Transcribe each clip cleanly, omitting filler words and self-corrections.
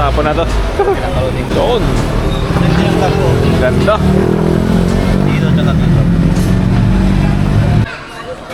hapon na to. Doon. Ganda.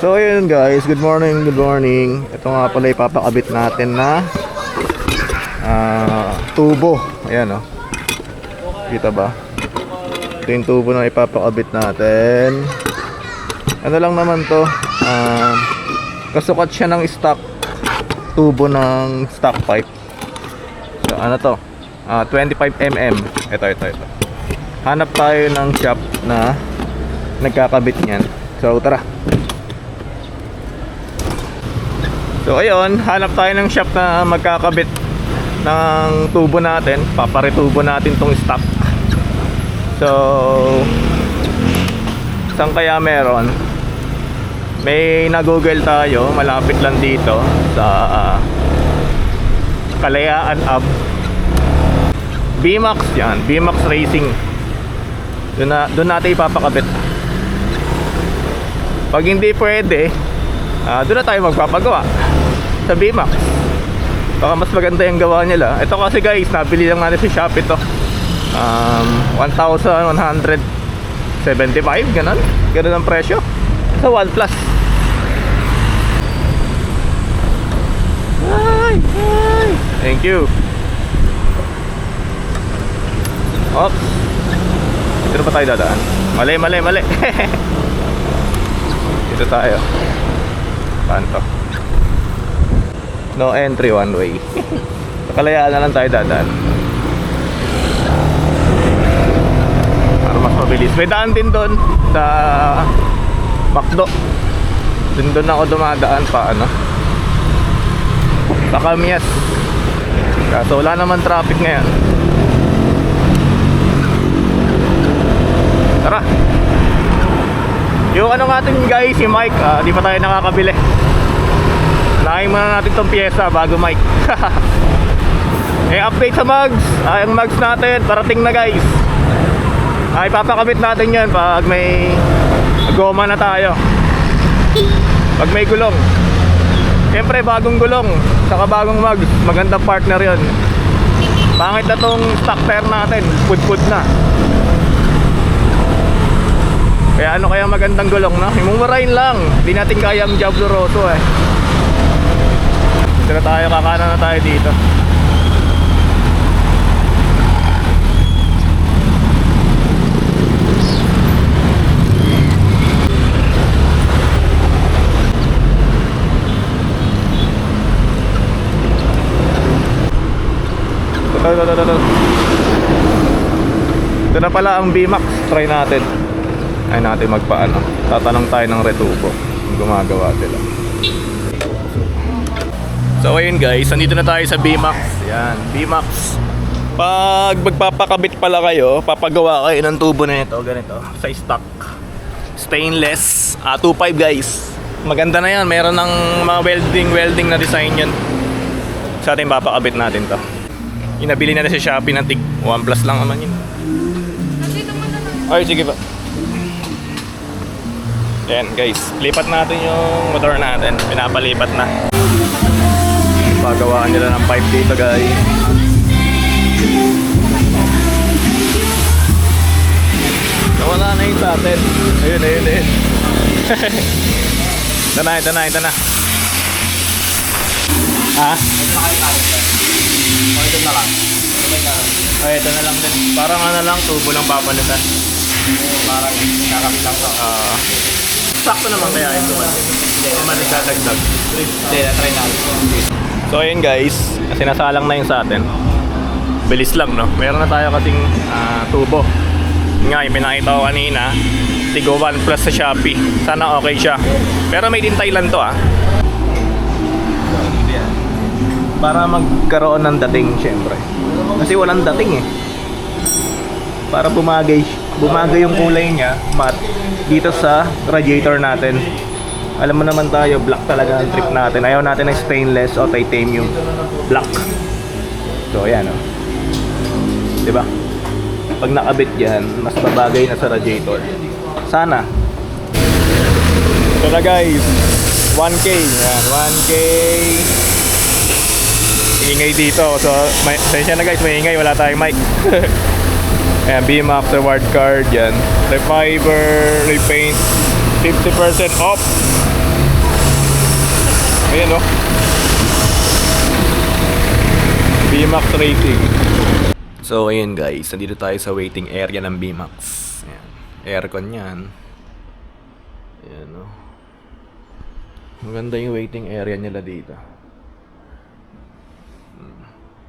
So ayun guys, good morning, good morning. Ito nga pala ipapakabit natin na tubo. Ayan oh. Kita ba? Ito yung tubo na ipapakabit natin. Ano lang naman to, kasukat siya ng stock tubo ng stock pipe. So ano to, 25mm. Ito. Hanap tayo ng shop na nagkakabit niyan. So tara. So ayun, hanap tayo ng shop na magkakabit ng tubo natin. Paparitubo natin tong stock. So saan kaya meron? May na-google tayo, malapit lang dito sa Kalayaan Ab. BMAX yan, BMAX Racing. Doon natin ipapakabit. Pag hindi pwede, doon na tayo magpapagawa sa BMAX. Baka mas maganda yung gawa nila. Ito kasi guys, nabili lang natin sa Shopee ito. 1,175, ganun ang presyo sa OnePlus. Ay. Thank you. Oops. Dito pa tayo dadaan. Mali. Dito tayo. Paano to? No entry, one way. Sa Kalayaan na lang tayo dadaan para mas mabilis. May daan din doon sa Macdo. Doon ako dumadaan pa sa Kamias. Kaso wala naman traffic ngayon. Tara. Yung natin guys, si Mike, di pa tayo nakakabili. Unahin muna natin tong pyesa bago Mike. Update sa mugs. Yung mugs natin parating na guys. Ipapakabit natin yan pag may goma na tayo. Pag may gulong. Siyempre bagong gulong saka bagong mugs, magandang partner yon. Pangit na tong stock tire natin, pud na. Kaya kaya magandang gulong na? Imumurahin lang. Hindi natin kaya ang Diablo Rosso eh. Dito na tayo, kakana na tayo dito. Ito na pala ang BMAX. Try natin. Ay natin magpaano. Tatanong tayo ng retubo kung gumagawa sila. So ayun guys, nandito na tayo sa BMAX. Yan, BMAX. Pag magpapakabit pala kayo, papagawa kayo ng tubo na ito, ganito, sa stock stainless 2.5 guys. Maganda na yan, meron ng mga welding na design yun. Sa atin papakabit natin to. Inabili na sa Shopee ng tig 1 plus lang naman yun. Ay sige pa. Yan guys, lipat natin yung motor natin. Pinapalipat na. Pagawaan nila ng pipe dito guys. Nawala na yung sa atin. Ayun. Ito na. Ha? Ito na lang. Ay, ito na lang din. Parang tubo lang papalitan. Parang kakapit lang to. Sakto naman kaya ito. Hindi naman nagdadagdag. Hindi, na-try natin. So ayun guys, sinasalang na yung sa atin. Bilis lang no. Meron na tayo kasing tubo. Nga, yung pinakita ko kanina, Tigo 1 Plus sa Shopee. Sana okay siya. Pero made in Thailand to para magkaroon ng dating syempre. Kasi walang dating eh. Para bumagay yung kulay niya matte dito sa radiator natin. Alam mo naman tayo, black talaga ang trip natin. Ayaw natin ng stainless o titanium. Black. So ayan o. Diba? Pag nakabit yan, mas babagay na sa radiator. Sana. So na guys, 1K. Yan, 1K. ingay dito. So, sensya na guys, may ingay. Wala tayong mic. Ayan, BMAX reward card. Yan. Refiber, repaint. 50% off. Ayan, oh. BMAX rating. So, ayun guys. Nandito tayo sa waiting area ng BMAX. Ayan. Aircon yan. Ayan, oh. Maganda yung waiting area nila dito.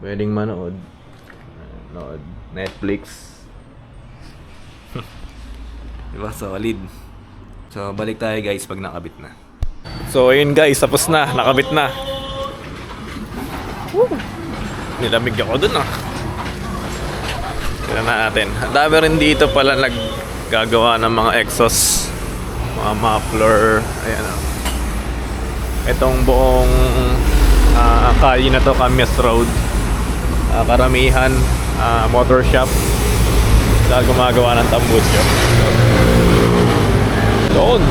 Pwedeng manood. Nood. Netflix. Diba? Solid. So, balik tayo guys pag nakabit na. So, ayun guys. Tapos na. Nakabit na. Woo! Nilamig ako dun ah. Tignan natin. Ang dami rin dito pala naggagawa ng mga exhaust. Mga muffler. Ayan ah. Itong buong kali na to, Camies Road. Karamihan motor shop na gumagawa ng tambutso. Doon.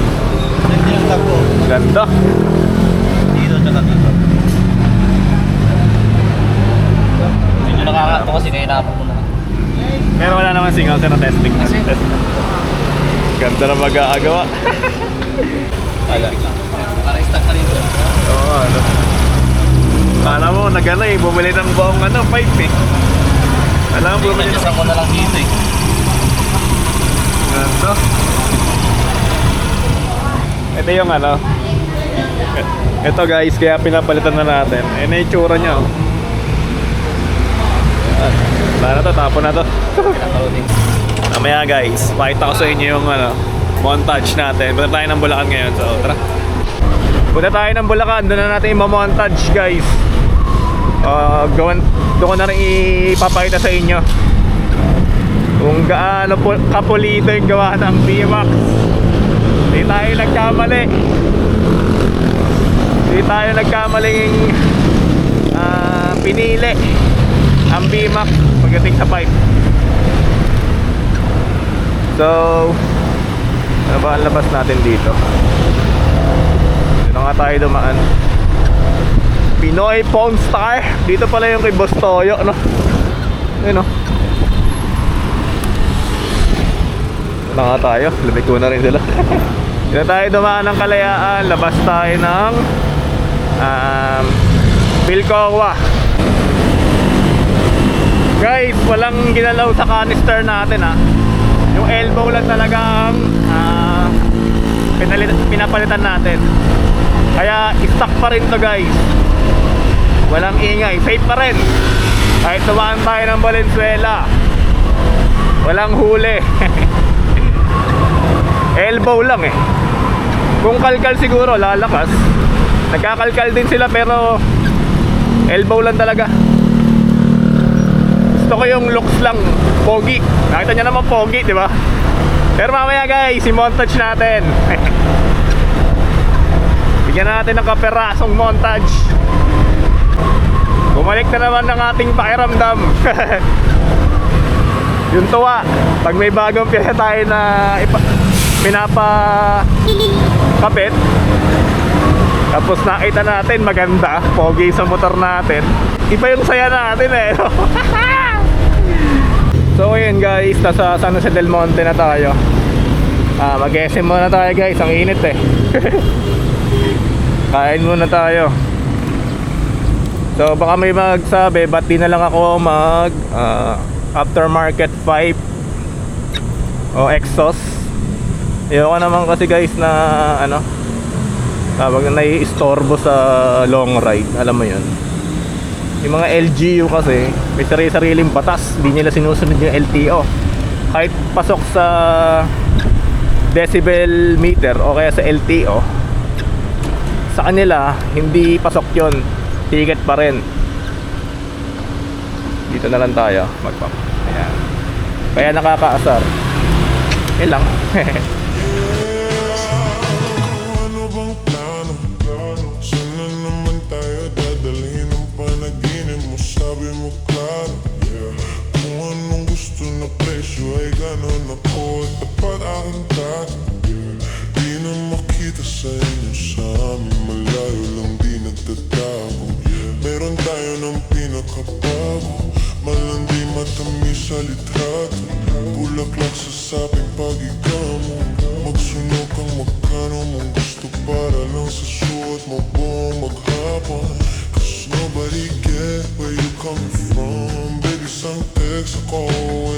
Ganda. Dito tsaka dito. Medyo nakakato kasi kaya nakapunta na. Pero wala naman single sa testing. Ganda na mag-aagawa. Naka-restock ka rin doon. Oo, ano. Kala mo, nag-ano eh, bumili ng buong pipe eh. Alam mo, bumili ng... Ako na lang dito eh. Ganda. Ito yung ano. Ito guys, kaya pinapalitan na natin. Na yung tsura niya oh. Wala na to, tapon na to. Mamaya guys, pakita ko sa inyo yung montage natin. Punta tayo ng Bulacan ngayon, so tara. Punta tayo ng Bulacan, doon na natin i-montage guys. Doon ko na rin ipapakita sa inyo kung gaano kapulito yung gawa ng BMAX. Hindi tayo nagkamali. Hindi tayo nagkamaling pinili ang BMAX pagdating sa pipe. So, ano ba ang labas natin dito? Dito nga tayo dumaan. Pinoy Pawn Star. Dito pala yung kay Boss Toyo, no? Ayun, no? Dito na nga tayo. Lumit ko na rin sila. Dito tayo dumaan ng Kalayaan. Labas tayo ng Pilcoa. Guys, walang ginalaw sa canister natin ha. Yung elbow lang talaga ang pinapalitan natin. Kaya stock pa rin to guys. Walang ingay, safe pa rin. Kahit tumaan tayo ng Valenzuela, walang huli. Elbow lang eh. Kung kalkal siguro lalakas. Nagkakalkal din sila pero elbow lang talaga. Gusto ko yung looks lang, pogi. Nakita nyo naman pogi, di ba? Pero mamaya guys, i-montage natin. Bigyan natin ng kaperasong montage. Bumalik na naman ng ating pakiramdam. Yung tuwa, pag may bagong piyesa tayo na pinapakapit, tapos nakita natin maganda, pogi sa motor natin, iba yung saya natin eh. So ayun guys, nasa San Jose del Monte na tayo. Mag-SM muna tayo guys, ang init eh. Kain muna tayo. So baka may magsabi, ba't di na lang ako mag aftermarket pipe o exhaust. Ayoko naman kasi guys na tawag na nai-istorbo sa long ride. Alam mo yun, yung mga LGU kasi may sarili-sariling batas, hindi nila sinusunod yung LTO. Kahit pasok sa decibel meter o kaya sa LTO, sa kanila hindi pasok yun, ticket pa rin. Dito na lang tayo magpap. Ayan. Kaya nakakaasar. Lang. Ano bang plano? Saan na naman tayo dadalhin ang panaginip mo? Sabi mo klaro, kung anong gusto na presyo ay ganon ako at tapat aking tato. Di na makita sa inyo, sa amin malayo lang di nagtatago. Meron tayo ng pinakabago. Malandi matamis sa litrato, bulaklak sa saping pag-igamo. Magsunog kang magkano mong gusto para lang sa suot mo buong maghapon. Cause nobody get where you coming from. Baby, sang text ako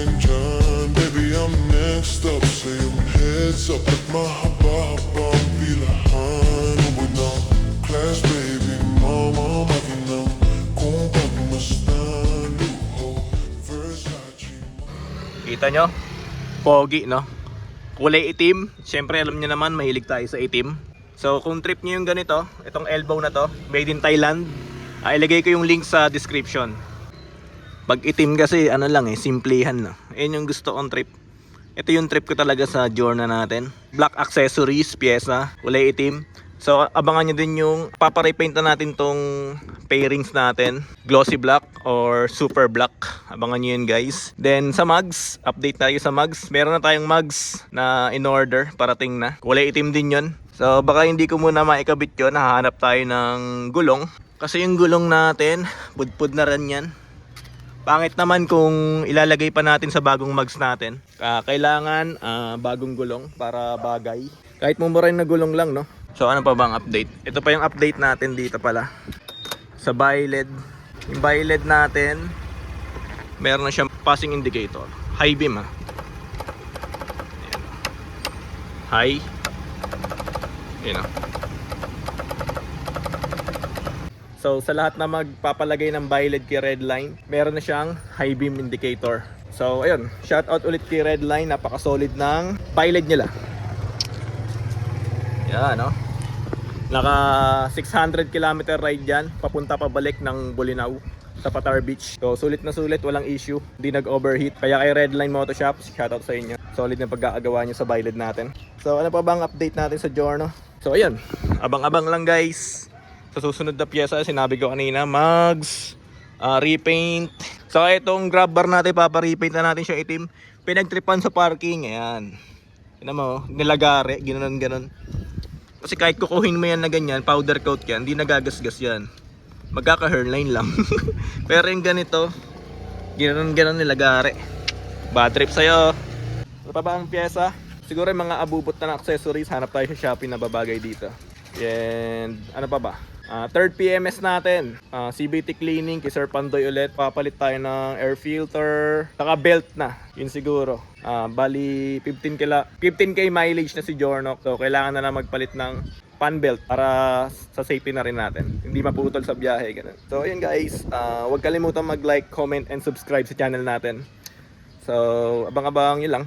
and dyan. Baby, I'm next up, sa iyong heads up. At mahaba-haba ang pilahan. Ubod ng class, baby, mama, maginang kung pagmasdan. Luho, Versace. Kita nyo? Pogi, no? Kulay itim. Siyempre, alam nyo naman, mahilig tayo sa itim. So, kung trip nyo yung ganito, itong elbow na to, made in Thailand, ilagay ko yung link sa description. Pag itim kasi, ano lang simplihan, no? Ayun yung gusto kong trip. Ito yung trip ko talaga sa Jorna natin. Black accessories, pyesa, kulay itim. So, abangan nyo din yung paparepaint na natin tong pairings natin. Glossy black or super black. Abangan nyo yun, guys. Then, sa mugs, update tayo sa mugs. Meron na tayong mugs na in order, parating na. Kulay itim din yun. So, baka hindi ko muna maikabit yun. Hahanap tayo ng gulong. Kasi yung gulong natin, pudpud na rin yan. Pangit naman kung ilalagay pa natin sa bagong mugs natin. Kailangan bagong gulong para bagay. Kahit mumura na gulong lang, no? So ano pa bang update? Ito pa yung update natin dito pala. Sa bi-LED. Yung bi-LED natin, meron na siyang passing indicator. High beam, ha. Ayan. High. Ayan, ha. So sa lahat na magpapalagay ng bi-LED kay Redline, meron na siyang high beam indicator. So ayun, shout out ulit kay Redline, napaka-solid ng bi-LED nila. Yan, no? Naka 600 km ride yan, papunta pabalik ng Bolinao sa Patar Beach. So sulit na sulit, walang issue, hindi nag-overheat. Kaya kay Redline Motoshops, shout out sa inyo. Solid na pagkakagawa nyo sa bi-LED natin. So ano pa bang update natin sa Giorno? So ayun, abang-abang lang guys. Sa susunod na pyesa, sinabi ko kanina, mugs, repaint. So itong grab bar natin, paparepaint na natin siya itim. Pinagtripan sa parking, ayan. Tignan mo, nilagare, ganoon. Kasi kahit kukuhin mo yan na ganyan, powder coat yan, hindi nagagasgas yan. Magkaka-hairline lang. Pero yung ganito, ganoon nilagare. Bad trip sa'yo. Ano pa ba ang pyesa? Siguro yung mga abubot na accessories, hanap tayo sa Shopee na babagay dito. And ano pa ba? Third PMS natin, CBT cleaning kay Sir Pandoy ulit. Papalit tayo ng air filter, saka belt na, yun siguro. Bali 15k mileage na si Giorno. So kailangan na lang magpalit ng fan belt para sa safety na rin natin, hindi maputol sa biyahe, ganun. So ayun guys, huwag kalimutan mag-like, comment and subscribe sa channel natin. So abang-abang yun lang.